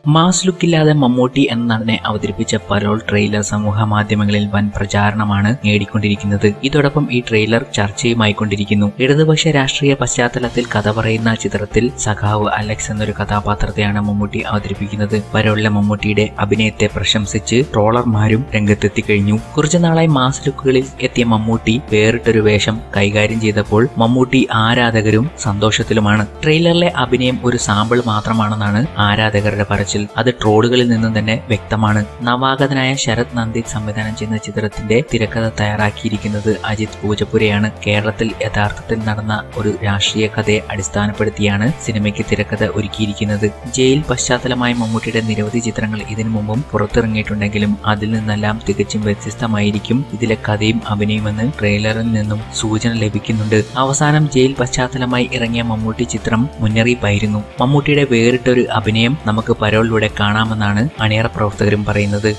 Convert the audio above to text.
Mass ലുക്കില്ലാതെ Mammootty എന്ന നടനെ അവതരിപ്പിച്ച പരോൾ ട്രെയിലർ സമൂഹ മാധ്യമങ്ങളിൽ വൻ പ്രചാരണമാണ് നേടിക്കൊണ്ടിരിക്കുന്നത്. ഇതോടൊപ്പം ഈ ട്രെയിലർ ചർച്ചയുമായിക്കൊണ്ടിരിക്കുന്നു. ഇടതുപക്ഷ രാഷ്ട്രീയ പശ്ചാത്തലത്തിൽ കഥ പറയുന്ന ചിത്രത്തിൽ സഖാവ് അലക്സ് എന്നൊരു കഥാപാത്രത്തെയാണ് മമ്മൂട്ടി അവതരിപ്പിക്കുന്നത്. പരോളിലെ മമ്മൂട്ടിയുടെ അഭിനയത്തെ പ്രശംസിച്ച് ട്രോളർമാരും രംഗത്തെത്തിക്കഴിഞ്ഞു. കുറച്ചു നാളായി മാസ് ലുക്കുകളിൽ എത്തിയ മമ്മൂട്ടി വേറിട്ടൊരു വേഷം കൈകാര്യം ചെയ്തപ്പോൾ മമ്മൂട്ടി ആരാധകരും സന്തോഷത്തിലുമാണ്. ട്രെയിലറിലെ അഭിനയം ഒരു സാമ്പിൾ മാത്രമാണെന്നാണ് ആരാധകരുടെ പറച്ചിൽ. അത് ട്രോളുകളിൽ നിന്നും തന്നെ വ്യക്തമാണ്. നവാഗതനായ ശരത് നന്ദിത് സംവിധാനം ചെയ്യുന്ന ചിത്രത്തിന്റെ തിരക്കഥ തയ്യാറാക്കിയിരിക്കുന്നത് അജിത് പൂജപ്പുരയാണ്. കേരളത്തിൽ യഥാർത്ഥത്തിൽ നടന്ന ഒരു രാഷ്ട്രീയ കഥയെ അടിസ്ഥാനപ്പെടുത്തിയാണ് സിനിമയ്ക്ക് തിരക്കഥ ഒരുക്കിയിരിക്കുന്നത്. ജയിൽ പശ്ചാത്തലമായ മമ്മൂട്ടിയുടെ നിരവധി ചിത്രങ്ങൾ ഇതിനു മുമ്പും പുറത്തിറങ്ങിയിട്ടുണ്ടെങ്കിലും അതിൽ നിന്നെല്ലാം തികച്ചും വ്യത്യസ്തമായിരിക്കും ഇതിലെ കഥയും അഭിനയമെന്ന് ട്രെയിലറിൽ നിന്നും സൂചന ലഭിക്കുന്നുണ്ട്. അവസാനം ജയിൽ പശ്ചാത്തലമായി ഇറങ്ങിയ മമ്മൂട്ടി ചിത്രം മുന്നറിയിപ്പായിരുന്നു. മമ്മൂട്ടിയുടെ വേറിട്ടൊരു അഭിനയം നമുക്ക് പരോളിലൂടെ കാണാമെന്നാണ് അണിയറ പ്രവർത്തകരും പറയുന്നത്.